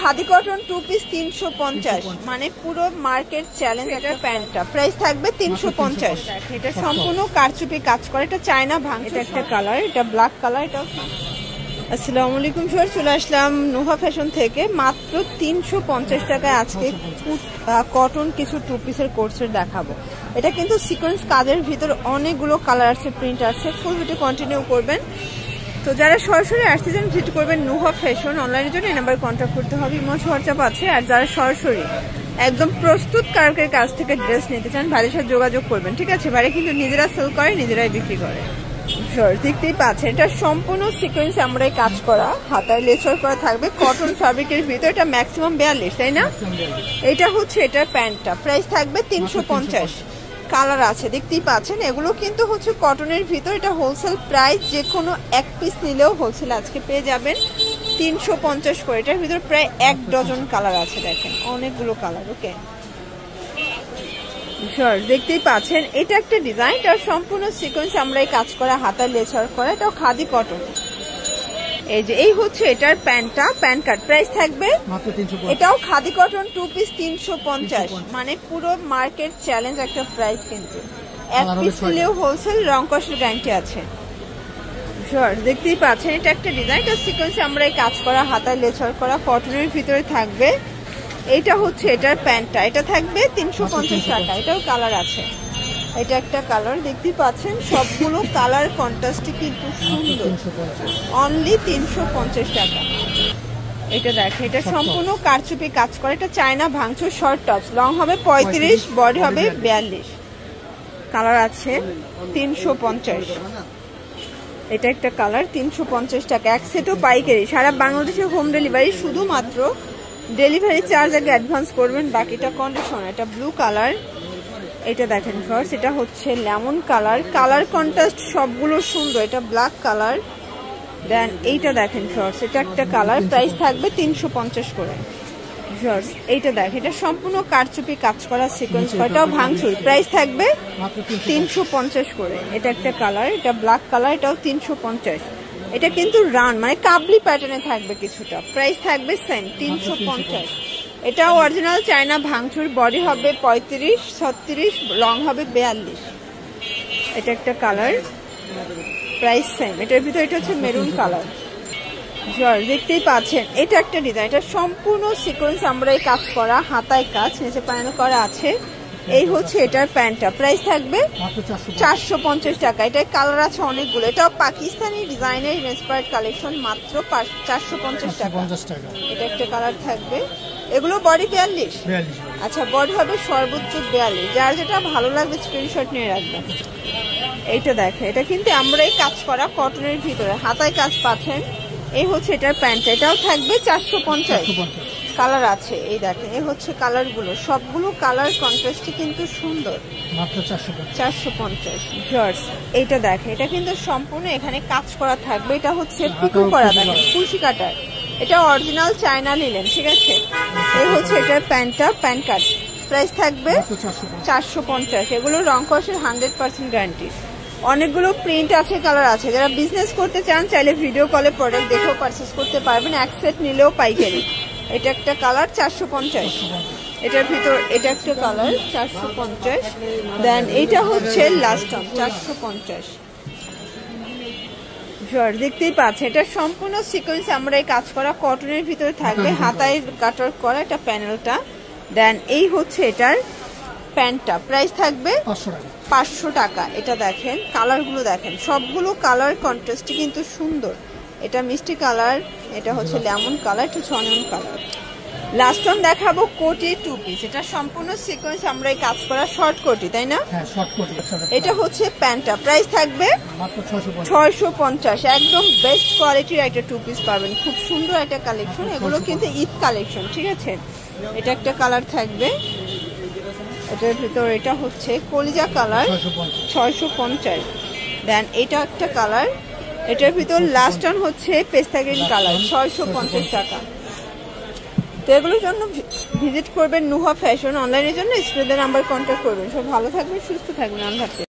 Khadi cotton 2 piece 350, মানে পুরো market challenge. এটার প্যান্টটা প্রাইস থাকবে 350। এটা সম্পূর্ণ কারচুপি কাজ করে, এটা চায়না ভাঙ। এটা একটা কালার, এটা ব্ল্যাক কালার। এটাও আসসালামু আলাইকুম সবাই, চলে আসলাম নুহা ফ্যাশন থেকে। মাত্র 350 টাকায় আজকে কটন কিছু 2 পিসের কোর্সের দেখাবো। এটা কিন্তু সিকোয়েন্স কাজের ভিতর অনেকগুলো কালার আছে, প্রিন্ট আছে। ফুল ভিডিও কন্টিনিউ করবেন। তো যারা সরাসরি আসতে চান ভিজিট করবেন নুহা ফ্যাশন। অনলাইনের জন্য এই নাম্বারে কন্ট্যাক্ট করতে হবে, ইমো হোয়াটসঅ্যাপ আছে। আর যারা সরাসরি একদম প্রস্তুত কারকের কাছ থেকে ড্রেস নিতে চান ভাইয়ের সাথে যোগাযোগ করবেন, ঠিক আছে? ভাইরা কিন্তু নিজেরা সেল করে, নিজেরাই বিক্রি করে। দেখতেই পাচ্ছেন এটা সম্পূর্ণ সিকোয়েন্স আমরাই কাজ করা, হাতায় লেচার করা থাকবে, কটন ফ্যাব্রিকের ভিতর। এটা ম্যাক্সিমাম 42, তাই না? এটা হচ্ছে এটার প্যান্টটা, প্রাইস থাকবে 350। কালার আছে দেখতেই পাচ্ছেন। এগুলো কিন্তু হচ্ছে কটনের ভিতর। এটা হোলসেল প্রাইস, যে কোনো এক পিস নিলেও হোলসেল আজকে পেয়ে যাবেন 350 করে। এটার ভিতর প্রায় 1 ডজন কালার আছে, দেখেন অনেকগুলো কালার। ওকে, দেখতেই পাচ্ছেন এটা একটা ডিজাইন। এটা সম্পূর্ণ সিকোয়েন্স আমরাই কাজ করা, হাতার লেচার করা। এটাও খাদি কটন। এই যে এই হচ্ছে এটার প্যান্টটা, প্যান্ট কাট প্রাইস থাকবে এটাও খাদি কটন 2 পিস 350, মানে পুরো মার্কেট চ্যালেঞ্জ একটা প্রাইস। কিন্তু এক পিস নিলেও হোলসেল, রং কষের গ্যারান্টি আছে। দেখতেই পাচ্ছেন এটা একটা ডিজাইন। এটা সিকোয়েন্স আমরাই কাজ করা, হাতার লেচার করা, কটনের ভিতরে থাকবে। এটা হচ্ছে এটার প্যান্টটা, এটা থাকবে 350 টাকা। এটাও কালার আছে। এটা একটা কালার দেখতেই পাচ্ছেন, সবগুলো কালার কন্ট্রাস্টে কিন্তু সুন্দর। অনলি 350 টাকা। এটা দেখে, এটা সম্পূর্ণ কারচুপি কাজ করে। এটা চায়না ভাঙচুর শর্ট টপস, লং হবে 35, বডি হবে 42। কালার আছে 350। এটা একটা কালার 350 টাকা। এক সেটও পাইকারি, সারা বাংলাদেশে হোম ডেলিভারি। শুধুমাত্র ডেলিভারি চার্জ আগে অ্যাডভান্স করবেন, বাকিটা কন্ডিশন। এটা ব্লু কালার। এটা দেখেন ফার্স্ট, এটা হচ্ছে লেমন কালার। কালার কন্ট্রাস্ট সবগুলো সুন্দর। এটা ব্ল্যাক কালার। দেন এইটা দেখেন ফার্স্ট, এটা একটা কালার, প্রাইস থাকবে 350 করে। এইটা দেখেন, এটা সম্পূর্ণ কারচুপি কাজ করা, সিকোয়েন্স করা। এটাও ভাঙচুর, প্রাইস থাকবে 350 করে। এটা একটা কালার, এটা ব্ল্যাক কালার। এটাও 350। এটা কিন্তু রান মানে কাবলি প্যাটার্নে থাকবে কিছুটা, প্রাইস থাকবে সেম 350। এটাও অরিজিনাল চায়না ভাঙচুর, বডি হবে 35, 36, লং হবে 42। এটা একটা কালার, প্রাইস সেম। এটার ভিতরে এটা হচ্ছে মেরুন কালার। দেখতেই পাচ্ছেন এটা একটা ডিজাইন। এটা সম্পূর্ণ সিকোয়েন্স আমরাই কাজ করা, হাতায় কাজ, নিচে প্যানেল করা আছে। এই হচ্ছে এটার প্যান্টটা, প্রাইস থাকবে 450 টাকা। এটার কালার আছে অনেকগুলো। এটাও পাকিস্তানি ডিজাইনের ইন্সপায়ার্ড কালেকশন, মাত্র 450 টাকা। এটা একটা কালার থাকবে। এগুলো বডি 42। আচ্ছা, বডি হবে সর্বোচ্চ 42। যার যেটা ভালো লাগবে স্ক্রিনশট নিয়ে রাখবেন। এইটা দেখে, এটা কিন্তু আমরাই কাজ করা, কটনের ভিতরে হাতায় কাজ পাচ্ছেন। এই হচ্ছে এটার প্যান্ট, এটাও থাকবে 450। কালার আছে, এই দেখেন এই হচ্ছে কালারগুলো, সবগুলো কালার কন্ট্রাস্টে কিন্তু সুন্দর, মাত্র 450। জর্জ এইটা দেখে, এটা কিন্তু সম্পূর্ণ এখানে কাজ করা থাকবে। এটা হচ্ছে পিকো করা, দেখেন কুশি কাটার। এটা অরিজিনাল চায়না লিলেন, ঠিক আছে? এই হচ্ছে এটার প্যান্টটা, প্যান্ট কাট, প্রাইস থাকবে 450। এগুলো রং কষের 100% গ্যারান্টি। অনেকগুলো প্রিন্ট আছে, কালার আছে। যারা বিজনেস করতে চান চাইলে ভিডিও কলে প্রোডাক্ট দেখেও পারচেস করতে পারবেন, এক সেট নিলেও পাইকারি। এটা একটা কালার 450। এটার ভিতর এটা একটা কালার 450। দেন এটা হচ্ছে লাস্ট টাইম 450। দেখতেই পাচ্ছে এটা সম্পূর্ণ সিকোয়েন্স আমরাই কাজ করা, কটনের ভিতরে থাকবে, হাতায় কাটার করা। এটা প্যানেলটা। দেন এই হচ্ছে এটার প্যান্টটা, প্রাইস থাকবে 500 টাকা। এটা দেখেন কালারগুলো, দেখেন সবগুলো কালার কন্ট্রাস্টে কিন্তু সুন্দর। এটা মিষ্টি কালার, এটা হচ্ছে লেমন কালার, এটা হচ্ছে অনিয়ন কালার। লাস্ট টাইম দেখাবো কোটি 2 পিস। এটা সম্পূর্ণ সিকোয়েন্স আমরাই কাজ করা, শর্ট কোটি, তাই না? এটা হচ্ছে প্যান্টটা, প্রাইস থাকবে 650। একদম বেস্ট কোয়ালিটির একটা 2 পিস পাবেন, খুব সুন্দর একটা কালেকশন। এগুলো কিন্তু ঈদ কালেকশন, ঠিক আছে? এটা একটা কালার থাকবে। এটার ভিতর এটা হচ্ছে কলিজা কালার, 650। দেন এটা একটা কালার। এটার ভিতর লাস্ট টাইম হচ্ছে পেস্তা গ্রিন কালার, 650 টাকা। তো এগুলোর জন্য ভিজিট করবেন নুহা ফ্যাশন। অনলাইনের জন্য স্ক্রিনের নাম্বার কন্ট্যাক্ট করবেন। সব ভালো থাকবেন, সুস্থ থাকবেন। আল্লাহ হাফেজ।